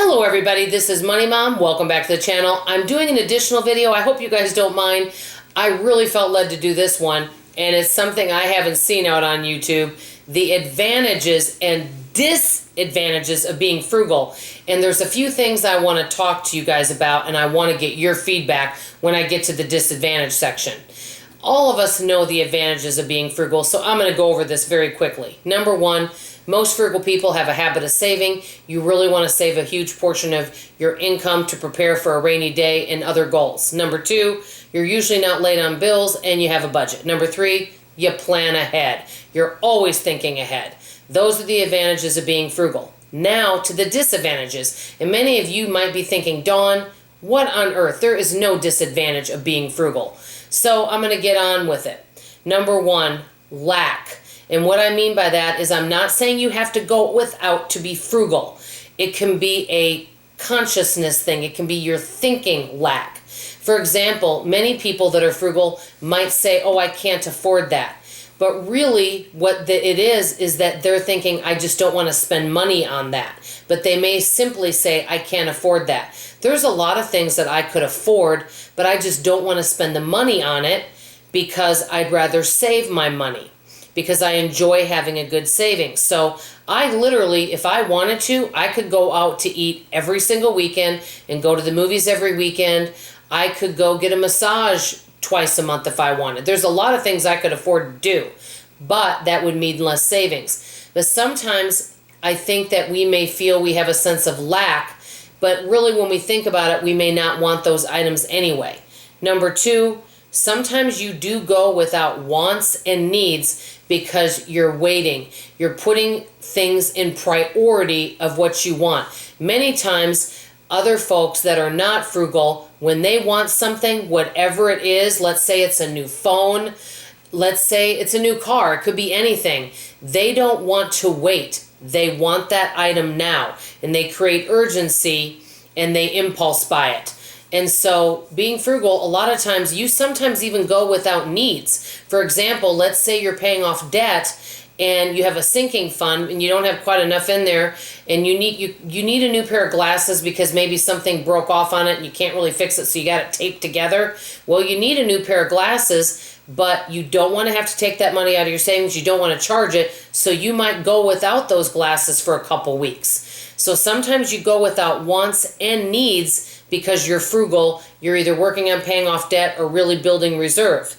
Hello everybody, this is Money Mom. Welcome back to the channel. I'm doing an additional video. I hope you guys don't mind. I really felt led to do this one, and it's something I haven't seen out on YouTube. The advantages and disadvantages of being frugal. And there's a few things I want to talk to you guys about, and I want to get your feedback when I get to the disadvantage section. All of us know the advantages of being frugal, so I'm going to go over this very quickly. Number one, most frugal people have a habit of saving. You really want to save a huge portion of your income to prepare for a rainy day and other goals. Number two, you're usually not late on bills and you have a budget. Number three, you plan ahead. You're always thinking ahead. Those are the advantages of being frugal. Now to the disadvantages. And many of you might be thinking, Dawn, what on earth? There is no disadvantage of being frugal. So I'm going to get on with it. Number one, lack. And what I mean by that is I'm not saying you have to go without to be frugal. It can be a consciousness thing. It can be your thinking lack. For example, many people that are frugal might say, oh, I can't afford that. But really what it is that they're thinking, I just don't want to spend money on that. But they may simply say, I can't afford that. There's a lot of things that I could afford, but I just don't want to spend the money on it because I'd rather save my money, because I enjoy having a good savings. So I literally, if I wanted to, I could go out to eat every single weekend and go to the movies every weekend. I could go get a massage twice a month if I wanted. There's a lot of things I could afford to do, but that would mean less savings. But sometimes I think that we may feel we have a sense of lack, but really when we think about it, we may not want those items anyway. Number two, sometimes you do go without wants and needs because you're waiting. You're putting things in priority of what you want. Many times, other folks that are not frugal, when they want something, whatever it is, let's say it's a new phone, let's say it's a new car, it could be anything, they don't want to wait. They want that item now, and they create urgency and they impulse buy it. And so being frugal, a lot of times you sometimes even go without needs. For example, let's say you're paying off debt and you have a sinking fund and you don't have quite enough in there, and you need a new pair of glasses because maybe something broke off on it and you can't really fix it, so you got it taped together. Well, you need a new pair of glasses, but you don't want to have to take that money out of your savings. You don't want to charge it, so you might go without those glasses for a couple weeks. So sometimes you go without wants and needs because you're frugal. You're either working on paying off debt or really building reserve.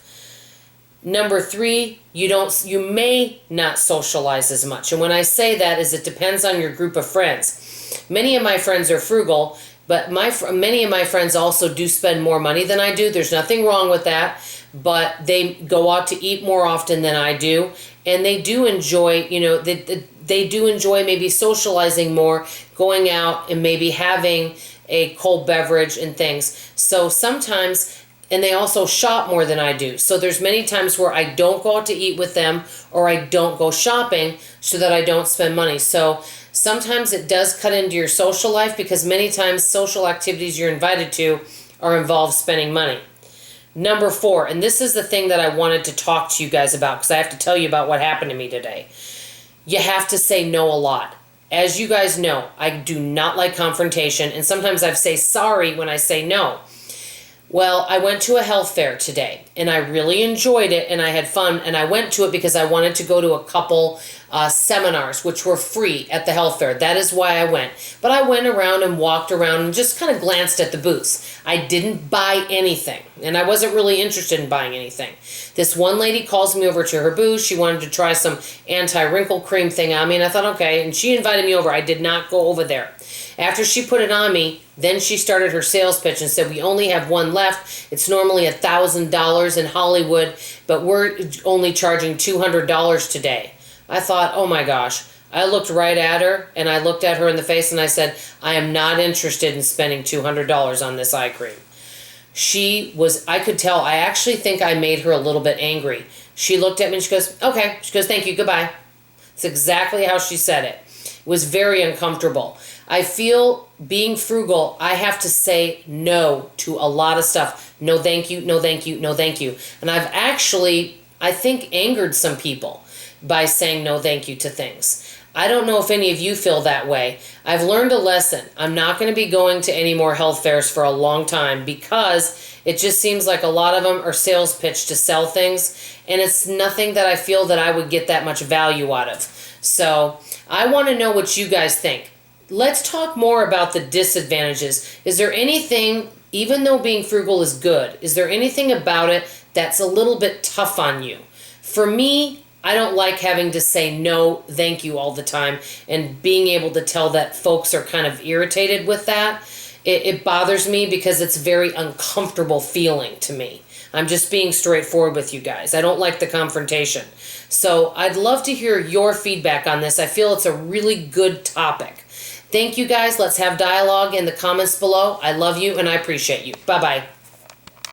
Number three, you may not socialize as much. And when I say that is it depends on your group of friends. Many of my friends are frugal, but many of my friends also do spend more money than I do. There's nothing wrong with that, but they go out to eat more often than I do, and they do enjoy, they do enjoy maybe socializing more, going out and maybe having a cold beverage and things. So sometimes, and they also shop more than I do. So there's many times where I don't go out to eat with them or I don't go shopping so that I don't spend money. So sometimes it does cut into your social life because many times social activities you're invited to are involved spending money. Number four, and this is the thing that I wanted to talk to you guys about because I have to tell you about what happened to me today. You have to say no a lot. As you guys know, I do not like confrontation, and sometimes I say sorry when I say no. Well, I went to a health fair today, and I really enjoyed it, and I had fun, and I went to it because I wanted to go to a couple seminars, which were free at the health fair. That is why I went. But I went around and walked around and just kind of glanced at the booths. I didn't buy anything, and I wasn't really interested in buying anything. This one lady calls me over to her booth. She wanted to try some anti-wrinkle cream thing on me, and I thought, okay, and she invited me over. I did not go over there. After she put it on me, then she started her sales pitch and said, we only have one left. It's normally $1,000 in Hollywood, but we're only charging $200 today. I thought, oh my gosh. I looked right at her, and I looked at her in the face, and I said, I am not interested in spending $200 on this eye cream. I could tell, I actually think I made her a little bit angry. She looked at me and she goes, okay. She goes, thank you, goodbye. It's exactly how she said it. It was very uncomfortable. I feel being frugal, I have to say no to a lot of stuff. No, thank you, no, thank you, no, thank you. And I've actually, I think, angered some people by saying no, thank you to things. I don't know if any of you feel that way. I've learned a lesson. I'm not going to be going to any more health fairs for a long time because it just seems like a lot of them are sales pitch to sell things, and it's nothing that I feel that I would get that much value out of. So I want to know what you guys think. Let's talk more about the disadvantages. Is there anything, even though being frugal is good, is there anything about it that's a little bit tough on you? For me, I don't like having to say no, thank you all the time, and being able to tell that folks are kind of irritated with that. It bothers me because it's a very uncomfortable feeling to me. I'm just being straightforward with you guys. I don't like the confrontation. So I'd love to hear your feedback on this. I feel it's a really good topic. Thank you guys. Let's have dialogue in the comments below. I love you and I appreciate you. Bye-bye.